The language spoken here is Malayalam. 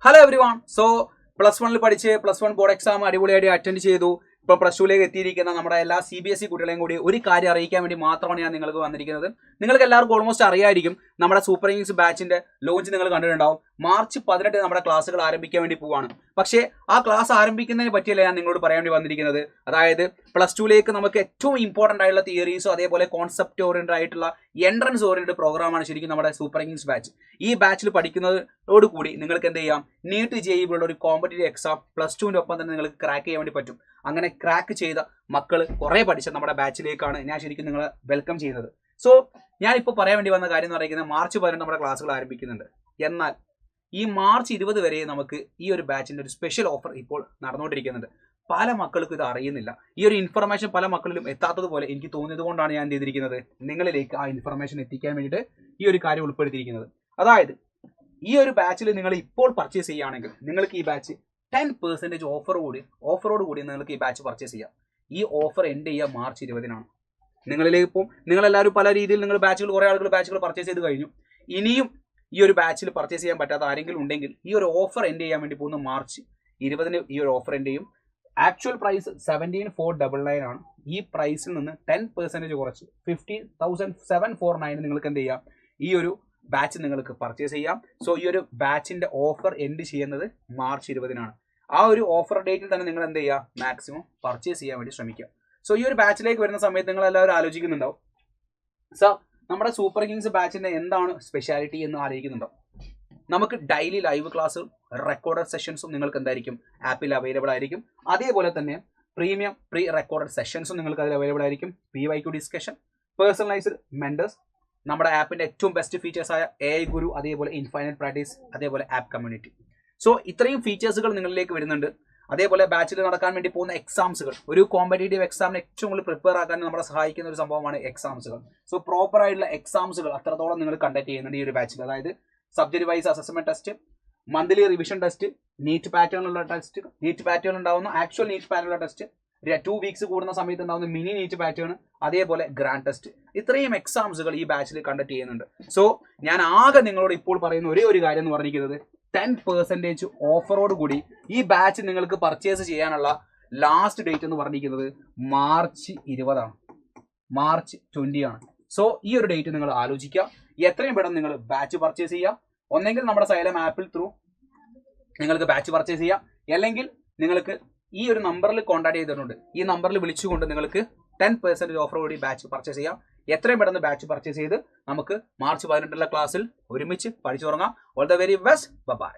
Hello every one. സോ +1 പഠിച്ച് +1 ബോർഡ് എക്സാം അടിപൊളിയായിട്ട് അറ്റൻഡ് ചെയ്തു. ഇപ്പോൾ +2ലേക്ക് എത്തിയിരിക്കുന്ന നമ്മുടെ എല്ലാ CBSE കുട്ടികളെയും കൂടി ഒരു കാര്യം അറിയിക്കാൻ വേണ്ടി മാത്രമാണ് ഞാൻ നിങ്ങൾക്ക് വന്നിരിക്കുന്നത്. നിങ്ങൾക്ക് എല്ലാവർക്കും ഓൾമോസ്റ്റ് അറിയായിരിക്കും, നമ്മുടെ സൂപ്പർ കിങ്സ് ബാച്ചിന്റെ ലോഞ്ച് നിങ്ങൾ കണ്ടിട്ടുണ്ടാവും. മാർച്ച് 18 നമ്മുടെ ക്ലാസ്സുകൾ ആരംഭിക്കാൻ വേണ്ടി പോവാണ്. പക്ഷേ ആ ക്ലാസ് ആരംഭിക്കുന്നതിനെ പറ്റിയല്ല ഞാൻ നിങ്ങളോട് പറയാൻ വേണ്ടി വന്നിരിക്കുന്നത്. അതായത് +2ലേക്ക് നമുക്ക് ഏറ്റവും ഇമ്പോർട്ടൻ്റ് ആയിട്ടുള്ള തിയറീസും അതേപോലെ കോൺസെപ്റ്റ് ഓറിയന്റഡ് ആയിട്ടുള്ള എൻട്രൻസ് ഓറിയന്റഡ് പ്രോഗ്രാമാണ് ശരിക്കും നമ്മുടെ സൂപ്പർ കിങ്സ് ബാച്ച്. ഈ ബാച്ചിൽ പഠിക്കുന്നതോടുകൂടി നിങ്ങൾക്ക് എന്ത് ചെയ്യാം, നീറ്റ് JEE പോലുള്ള ഒരു കോമ്പറ്റീവ് എക്സാം +2ന്റെ ഒപ്പം തന്നെ നിങ്ങൾക്ക് ക്രാക്ക് ചെയ്യാൻ വേണ്ടി പറ്റും. അങ്ങനെ ക്രാക്ക് ചെയ്ത മക്കൾ കുറേ പഠിച്ച നമ്മുടെ ബാച്ചിലേക്കാണ് ഞാൻ ശരിക്കും നിങ്ങളെ വെൽക്കം ചെയ്യുന്നത്. സോ ഞാനിപ്പോൾ പറയാൻ വേണ്ടി വന്ന കാര്യം എന്ന് പറയുന്നത്, മാർച്ച് 18 നമ്മുടെ ക്ലാസ്സുകൾ ആരംഭിക്കുന്നുണ്ട്. എന്നാൽ ഈ മാർച്ച് 20 വരെ നമുക്ക് ഈ ഒരു ബാച്ചിന്റെ ഒരു സ്പെഷ്യൽ ഓഫർ ഇപ്പോൾ നടന്നുകൊണ്ടിരിക്കുന്നുണ്ട്. പല മക്കൾക്കും ഇത് അറിയുന്നില്ല. ഈ ഒരു ഇൻഫർമേഷൻ പല മക്കളിലും എത്താത്തതുപോലെ എനിക്ക് തോന്നിയത് കൊണ്ടാണ് ഞാൻ എന്ത് ചെയ്തിരിക്കുന്നത്, നിങ്ങളിലേക്ക് ആ ഇൻഫർമേഷൻ എത്തിക്കാൻ വേണ്ടിയിട്ട് ഈ ഒരു കാര്യം ഉൾപ്പെടുത്തിയിരിക്കുന്നത്. അതായത് ഈ ഒരു ബാച്ചിൽ നിങ്ങൾ ഇപ്പോൾ പർച്ചേസ് ചെയ്യുകയാണെങ്കിൽ നിങ്ങൾക്ക് ഈ ബാച്ച് 10% ഓഫറോട് കൂടി നിങ്ങൾക്ക് ഈ ബാച്ച് പർച്ചേസ് ചെയ്യാം. ഈ ഓഫർ എൻഡ് ചെയ്യുക മാർച്ച് 20-നാണ്. നിങ്ങളിലേക്കും നിങ്ങളെല്ലാവരും പല രീതിയിൽ നിങ്ങൾ കുറേ ആളുകൾ ബാച്ചുകൾ പർച്ചേസ് ചെയ്ത് കഴിഞ്ഞു. ഇനിയും ഈ ഒരു ബാച്ചിൽ പർച്ചേസ് ചെയ്യാൻ പറ്റാത്ത ആരെങ്കിലും ഉണ്ടെങ്കിൽ ഈ ഒരു ഓഫർ എൻഡ് ചെയ്യാൻ വേണ്ടി പോകുന്ന മാർച്ച് 20-ന് ഈ ഒരു ഓഫർ എൻഡ് ചെയ്യും. ആക്ച്വൽ പ്രൈസ് 17,499 ആണ്. ഈ പ്രൈസിൽ നിന്ന് 10% കുറച്ച് 15,749 നിങ്ങൾക്ക് എന്ത് ചെയ്യാം, ഈ ഒരു ബാച്ച് നിങ്ങൾക്ക് പർച്ചേസ് ചെയ്യാം. സോ ഈ ഒരു ബാച്ചിന്റെ ഓഫർ എൻഡ് ചെയ്യുന്നത് മാർച്ച് 20-നാണ്. ആ ഒരു ഓഫർ ഡേറ്റിൽ തന്നെ നിങ്ങൾ എന്ത് ചെയ്യുക, മാക്സിമം പർച്ചേസ് ചെയ്യാൻ വേണ്ടി ശ്രമിക്കുക. സോ ഈ ഒരു ബാച്ചിലേക്ക് വരുന്ന സമയത്ത് നിങ്ങൾ എല്ലാവരും ആലോചിക്കുന്നുണ്ടാവും, സോ നമ്മുടെ സൂപ്പർ കിങ്സ് ബാച്ചിന്റെ എന്താണ് സ്പെഷ്യാലിറ്റി എന്ന് ആലോചിക്കുന്നുണ്ടോ? നമുക്ക് ഡെയിലി ലൈവ് ക്ലാസ്സും റെക്കോർഡഡ് സെഷൻസും നിങ്ങൾക്ക് എന്തായിരിക്കും, ആപ്പിൽ അവൈലബിൾ ആയിരിക്കും. അതേപോലെ തന്നെ പ്രീമിയം പ്രീ റെക്കോർഡഡ് സെഷൻസും നിങ്ങൾക്ക് അതിൽ അവൈലബിൾ ആയിരിക്കും. PYQ ഡിസ്കഷൻ, പേഴ്സണലൈസ്ഡ് മെന്റേഴ്സ്, നമ്മുടെ ആപ്പിന്റെ ഏറ്റവും ബെസ്റ്റ് ഫീച്ചേഴ്സ് ആയ AI ഗുരു, അതേപോലെ ഇൻഫൈനൈറ്റ് പ്രാക്ടീസ്, അതേപോലെ ആപ്പ് കമ്മ്യൂണിറ്റി. സോ ഇത്രയും ഫീച്ചേഴ്സുകൾ നിങ്ങളിലേക്ക് വരുന്നുണ്ട്. അതേപോലെ ബാച്ചിൽ നടക്കാൻ വേണ്ടി പോകുന്ന എക്സാംസുകൾ, ഒരു കോമ്പറ്റേറ്റീവ് എക്സാമിന് ഏറ്റവും കൂടുതൽ പ്രിപ്പയർ ആക്കാൻ നമ്മളെ സഹായിക്കുന്ന ഒരു സംഭവമാണ് എക്സാംസുകൾ. സോ പ്രോപ്പർ ആയിട്ടുള്ള എക്സാംസുകൾ അത്രത്തോളം നിങ്ങൾ കണ്ടക്ട് ചെയ്യുന്നുണ്ട് ഈ ഒരു ബാച്ചിൽ. അതായത് subject wise assessment test, monthly revision test, NEET പാറ്റേണിലുള്ള ടെസ്റ്റ്, നീറ്റ് പാറ്റേൺ ഉണ്ടാവുന്ന ആക്ച്വൽ നീറ്റ് പാറ്റേണിലുള്ള ടെസ്റ്റ്, 2 വീക്സ് കൂടുന്ന സമയത്ത് ഉണ്ടാവുന്ന മിനി നീറ്റ് പാറ്റേൺ, അതേപോലെ ഗ്രാൻഡ് ടെസ്റ്റ്. ഇത്രയും എക്സാംസുകൾ ഈ ബാച്ചിൽ കണ്ടക്ട് ചെയ്യുന്നുണ്ട്. സോ ഞാൻ ആകെ നിങ്ങളോട് ഇപ്പോൾ പറയുന്ന ഒരേ ഒരു കാര്യം എന്ന് പറഞ്ഞിരിക്കുന്നത്, 10% ഓഫറോട് കൂടി ഈ ബാച്ച് നിങ്ങൾക്ക് പർച്ചേസ് ചെയ്യാനുള്ള ലാസ്റ്റ് ഡേറ്റ് എന്ന് പറഞ്ഞിരിക്കുന്നത് മാർച്ച് 20-ആണ്, മാർച്ച് 20 ആണ്. സോ ഈ ഒരു ഡേറ്റ് നിങ്ങൾ ആലോചിക്കുക. എത്രയും പെട്ടെന്ന് നിങ്ങൾ ബാച്ച് പർച്ചേസ് ചെയ്യുക. ഒന്നെങ്കിൽ നമ്മുടെ സൈലം ആപ്പിൽ ത്രൂ നിങ്ങൾക്ക് ബാച്ച് പർച്ചേസ് ചെയ്യാം, അല്ലെങ്കിൽ നിങ്ങൾക്ക് ഈ ഒരു നമ്പറിൽ കോൺടാക്ട് ചെയ്തിട്ടുണ്ട്. ഈ നമ്പറിൽ വിളിച്ചുകൊണ്ട് നിങ്ങൾക്ക് 10% ഓഫറോടുകൂടി ബാച്ച് പർച്ചേസ് ചെയ്യാം. എത്രയും പെട്ടെന്ന് ബാച്ച് പർച്ചേസ് ചെയ്ത് നമുക്ക് മാർച്ച് 18 ക്ലാസ്സിൽ ഒരുമിച്ച് പഠിച്ചു തുടങ്ങാം. All the very best. By.